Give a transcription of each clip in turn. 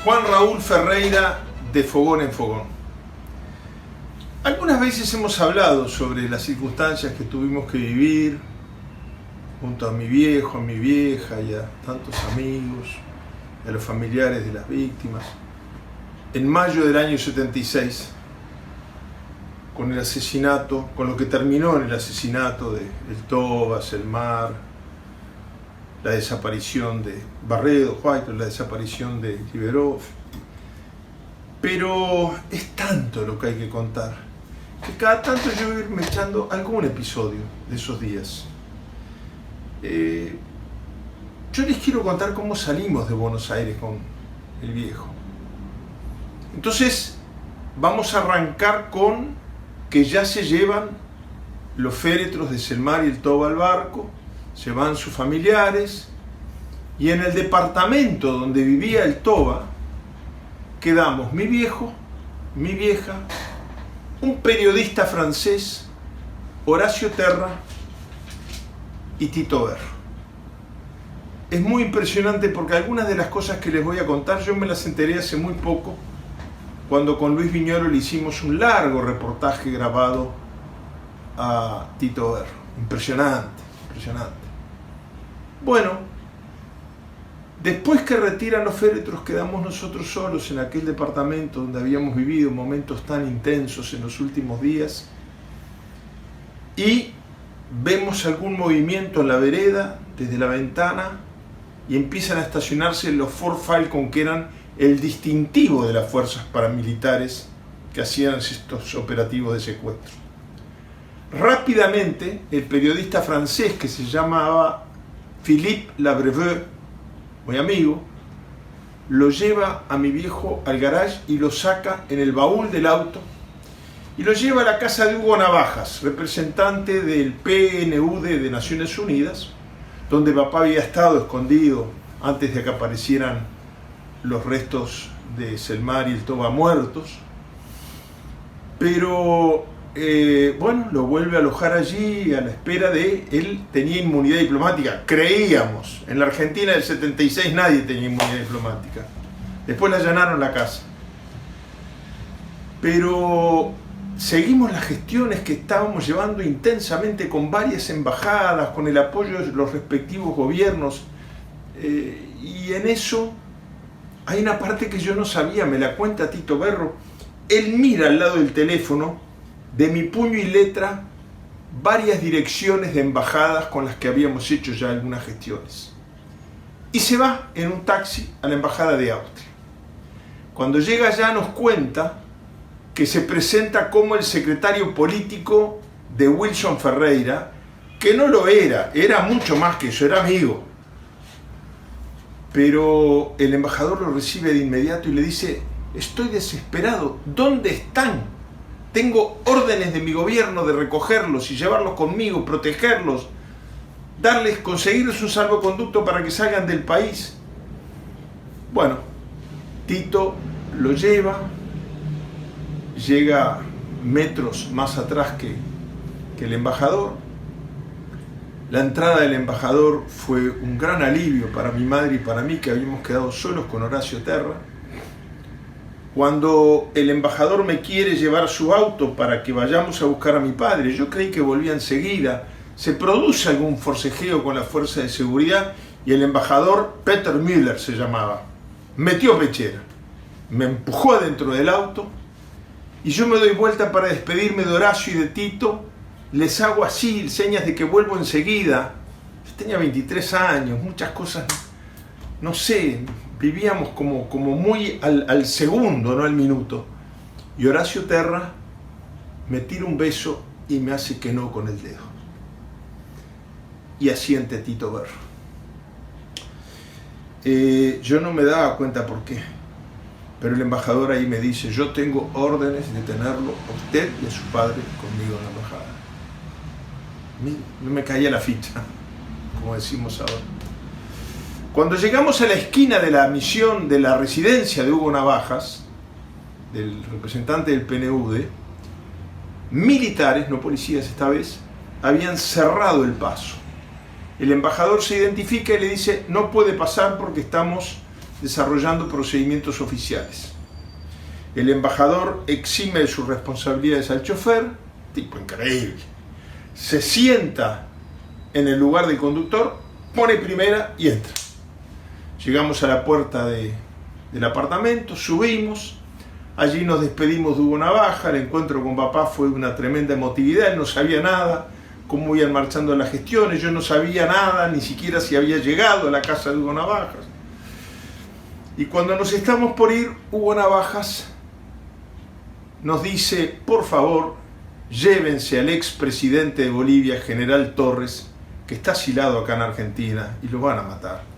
Juan Raúl Ferreira, de Fogón en Fogón. Algunas veces hemos hablado sobre las circunstancias que tuvimos que vivir junto a mi viejo, a mi vieja y a tantos amigos, a los familiares de las víctimas, en mayo del año 76, con el asesinato, con lo que terminó en el asesinato de El Tobas, El Mar, la desaparición de Barredo, White, la desaparición de Liberov. Pero es tanto lo que hay que contar, que cada tanto yo voy a irme echando algún episodio de esos días. Yo les quiero contar cómo salimos de Buenos Aires con el viejo. Entonces, vamos a arrancar con que ya se llevan los féretros de Selmar y el Toba al barco, se van sus familiares, y en el departamento donde vivía el Toba quedamos mi viejo, mi vieja, un periodista francés, Horacio Terra y Tito Berro. Es muy impresionante porque algunas de las cosas que les voy a contar yo me las enteré hace muy poco, cuando con Luis Viñolo le hicimos un largo reportaje grabado a Tito Berro. Impresionante, impresionante. Bueno, después que retiran los féretros quedamos nosotros solos en aquel departamento donde habíamos vivido momentos tan intensos en los últimos días y vemos algún movimiento en la vereda desde la ventana y empiezan a estacionarse los Ford Falcon, que eran el distintivo de las fuerzas paramilitares que hacían estos operativos de secuestro. Rápidamente el periodista francés que se llamaba Philippe Labreveux, muy amigo, lo lleva a mi viejo al garage y lo saca en el baúl del auto y lo lleva a la casa de Hugo Navajas, representante del PNUD de Naciones Unidas, donde papá había estado escondido antes de que aparecieran los restos de Selmar y el Toba muertos. Pero bueno, lo vuelve a alojar allí a la espera de... Él tenía inmunidad diplomática, creíamos. En la Argentina del 76 nadie tenía inmunidad diplomática. Después le allanaron la casa. Pero seguimos las gestiones que estábamos llevando intensamente con varias embajadas, con el apoyo de los respectivos gobiernos. Y en eso hay una parte que yo no sabía, me la cuenta Tito Berro. Él mira al lado del teléfono, de mi puño y letra, varias direcciones de embajadas con las que habíamos hecho ya algunas gestiones. Y se va en un taxi a la embajada de Austria. Cuando llega allá nos cuenta que se presenta como el secretario político de Wilson Ferreira, que no lo era mucho más que eso, era amigo. Pero el embajador lo recibe de inmediato y le dice: estoy desesperado, ¿dónde están? Tengo órdenes de mi gobierno de recogerlos y llevarlos conmigo, protegerlos, conseguirles un salvoconducto para que salgan del país. Bueno, Tito lo lleva, llega metros más atrás que el embajador. La entrada del embajador fue un gran alivio para mi madre y para mí, que habíamos quedado solos con Horacio Terra. Cuando el embajador me quiere llevar su auto para que vayamos a buscar a mi padre, yo creí que volvía enseguida. Se produce algún forcejeo con la fuerza de seguridad y el embajador, Peter Müller se llamaba, metió pechera, me empujó adentro del auto y yo me doy vuelta para despedirme de Horacio y de Tito. Les hago así, señas de que vuelvo enseguida. Yo tenía 23 años, muchas cosas, no sé, vivíamos como muy al segundo, no al minuto. Y Horacio Terra me tira un beso y me hace que no con el dedo. Y asiente Tito Berro. Yo no me daba cuenta por qué, pero el embajador ahí me dice: yo tengo órdenes de tenerlo a usted y a su padre conmigo en la embajada. No me caía la ficha, como decimos ahora. Cuando llegamos a la esquina de la misión de la residencia de Hugo Navajas, del representante del PNUD, militares, no policías esta vez, habían cerrado el paso. El embajador se identifica y le dice: no puede pasar porque estamos desarrollando procedimientos oficiales. El embajador exime de sus responsabilidades al chofer, tipo increíble. Se sienta en el lugar del conductor, pone primera y entra. Llegamos a la puerta del apartamento, subimos, allí nos despedimos de Hugo Navaja. El encuentro con papá fue una tremenda emotividad, él no sabía nada, cómo iban marchando las gestiones, yo no sabía nada, ni siquiera si había llegado a la casa de Hugo Navajas. Y cuando nos estamos por ir, Hugo Navajas nos dice, por favor, llévense al expresidente de Bolivia, General Torres, que está asilado acá en Argentina y lo van a matar.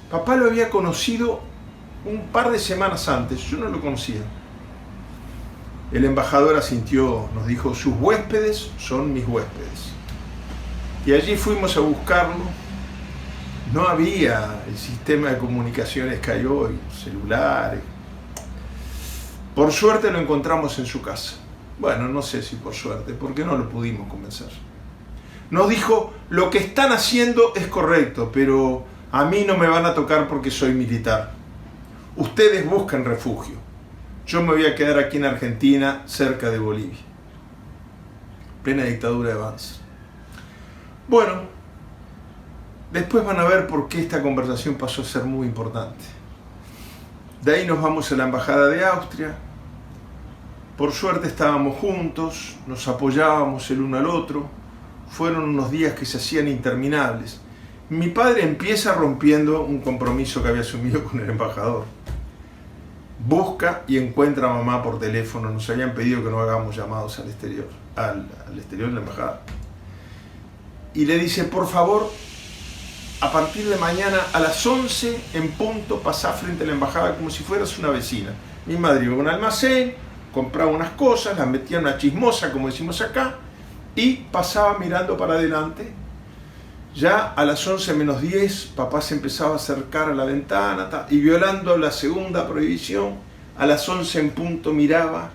Papá lo había conocido un par de semanas antes, yo no lo conocía. El embajador asintió, nos dijo, sus huéspedes son mis huéspedes. Y allí fuimos a buscarlo. No había el sistema de comunicaciones que hay hoy, celulares. Por suerte lo encontramos en su casa. Bueno, no sé si por suerte, porque no lo pudimos convencer. Nos dijo, lo que están haciendo es correcto, pero a mí no me van a tocar porque soy militar. Ustedes buscan refugio. Yo me voy a quedar aquí en Argentina, cerca de Bolivia. Plena dictadura de Banzer. Bueno, después van a ver por qué esta conversación pasó a ser muy importante. De ahí nos vamos a la embajada de Austria. Por suerte estábamos juntos, nos apoyábamos el uno al otro. Fueron unos días que se hacían interminables. Mi padre empieza rompiendo un compromiso que había asumido con el embajador. Busca y encuentra a mamá por teléfono. Nos habían pedido que no hagamos llamados al exterior de la embajada. Y le dice, por favor, a partir de mañana a las 11 en punto pasá frente a la embajada como si fueras una vecina. Mi madre iba a un almacén, compraba unas cosas, las metía en una chismosa, como decimos acá, y pasaba mirando para adelante. Ya a las 11 menos 10, papá se empezaba a acercar a la ventana y violando la segunda prohibición, a las 11 en punto miraba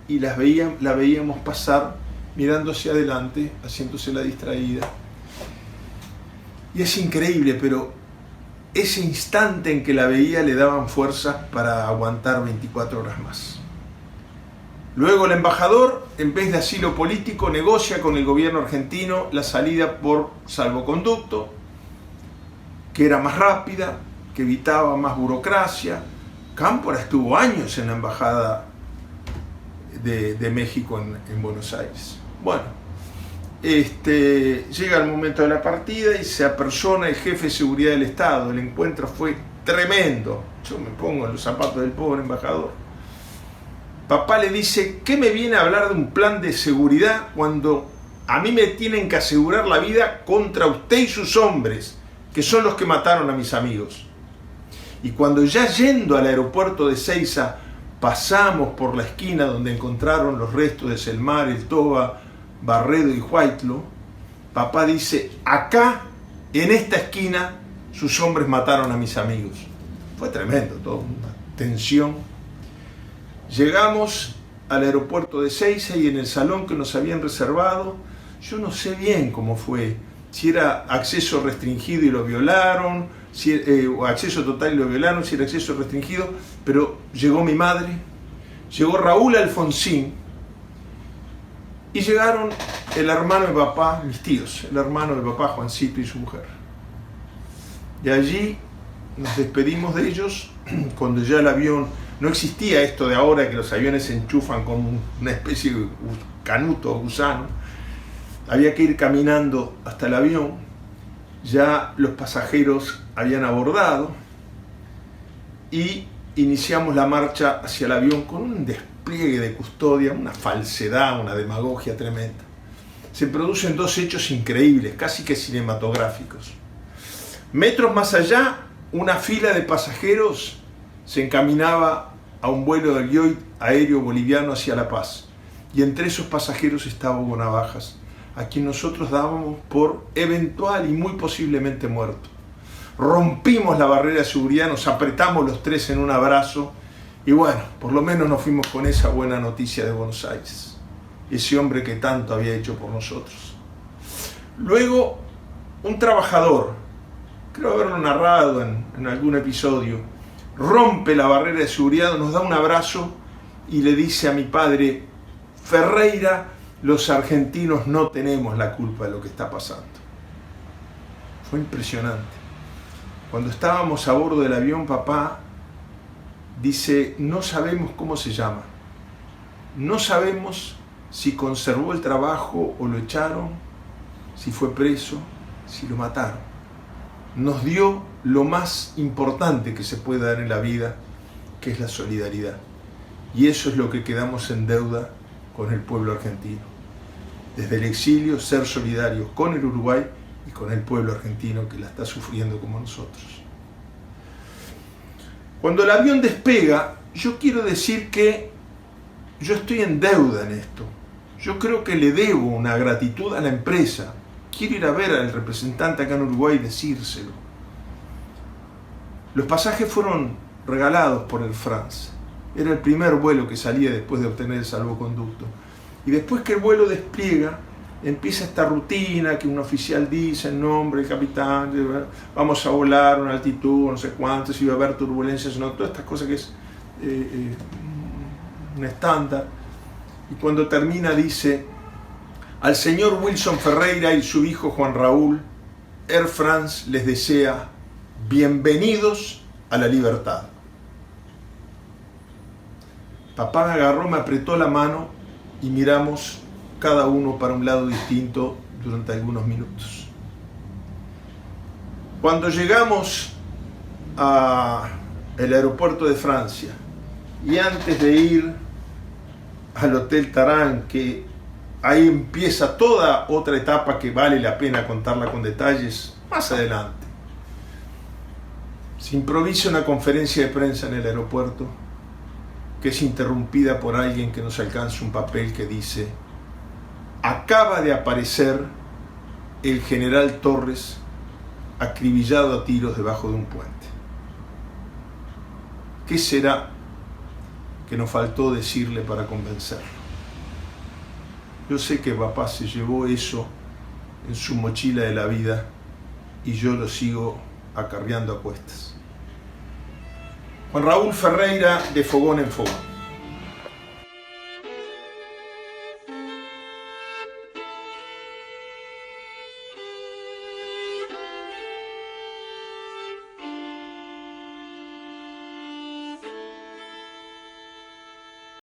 y la veíamos pasar mirando hacia adelante, haciéndose la distraída. Y es increíble, pero ese instante en que la veía le daban fuerzas para aguantar 24 horas más. Luego el embajador, en vez de asilo político, negocia con el gobierno argentino la salida por salvoconducto, que era más rápida, que evitaba más burocracia. Cámpora estuvo años en la embajada de México en Buenos Aires. Bueno, llega el momento de la partida y se apersona el jefe de seguridad del Estado. El encuentro fue tremendo. Yo me pongo en los zapatos del pobre embajador. Papá le dice, ¿qué me viene a hablar de un plan de seguridad cuando a mí me tienen que asegurar la vida contra usted y sus hombres, que son los que mataron a mis amigos? Y cuando ya yendo al aeropuerto de Ezeiza pasamos por la esquina donde encontraron los restos de Selmar, El Toba, Barredo y Huaytlo, papá dice, acá, en esta esquina, sus hombres mataron a mis amigos. Fue tremendo, todo, una tensión. Llegamos al aeropuerto de Ezeiza y en el salón que nos habían reservado, yo no sé bien cómo fue, si era acceso restringido y lo violaron, o acceso total y lo violaron, si era acceso restringido, pero llegó mi madre, llegó Raúl Alfonsín y llegaron el hermano de papá, mis tíos, el hermano de papá Juancito y su mujer. Y allí nos despedimos de ellos cuando ya el avión. No existía esto de ahora que los aviones se enchufan con una especie de canuto o gusano. Había que ir caminando hasta el avión. Ya los pasajeros habían abordado y iniciamos la marcha hacia el avión con un despliegue de custodia, una falsedad, una demagogia tremenda. Se producen dos hechos increíbles, casi que cinematográficos. Metros más allá, una fila de pasajeros se encaminaba a un vuelo del Lloyd aéreo boliviano hacia La Paz. y entre esos pasajeros estaba Hugo Navajas, a quien nosotros dábamos por eventual y muy posiblemente muerto. Rompimos la barrera de seguridad, nos apretamos los tres en un abrazo y bueno, por lo menos nos fuimos con esa buena noticia de Buenos Aires, ese hombre que tanto había hecho por nosotros. Luego, un trabajador, creo haberlo narrado en algún episodio, rompe la barrera de seguridad, nos da un abrazo y le dice a mi padre: Ferreira, los argentinos no tenemos la culpa de lo que está pasando. Fue impresionante. Cuando estábamos a bordo del avión, papá dice: no sabemos cómo se llama, no sabemos si conservó el trabajo o lo echaron, si fue preso, si lo mataron. Nos dio lo más importante que se puede dar en la vida, que es la solidaridad. Y eso es lo que quedamos en deuda con el pueblo argentino. Desde el exilio, ser solidarios con el Uruguay y con el pueblo argentino que la está sufriendo como nosotros. Cuando el avión despega, yo quiero decir que yo estoy en deuda en esto. Yo creo que le debo una gratitud a la empresa. Quiero ir a ver al representante acá en Uruguay y decírselo. Los pasajes fueron regalados por Air France. Era el primer vuelo que salía después de obtener el salvoconducto. Y después que el vuelo despliega, empieza esta rutina que un oficial dice en nombre del capitán: vamos a volar a una altitud, no sé cuánto, si va a haber turbulencias o no, todas estas cosas que es un estándar. Y cuando termina dice: al señor Wilson Ferreira y su hijo Juan Raúl, Air France les desea bienvenidos a la libertad. Papá me agarró, me apretó la mano y miramos cada uno para un lado distinto durante algunos minutos. Cuando llegamos al aeropuerto de Francia y antes de ir al Hotel Tarán, que ahí empieza toda otra etapa que vale la pena contarla con detalles más adelante, se improvisa una conferencia de prensa en el aeropuerto que es interrumpida por alguien que nos alcanza un papel que dice: acaba de aparecer el general Torres acribillado a tiros debajo de un puente. ¿Qué será que nos faltó decirle para convencerlo? Yo sé que papá se llevó eso en su mochila de la vida y yo lo sigo acarreando a cuestas. Juan Raúl Ferreira, de fogón en fogón.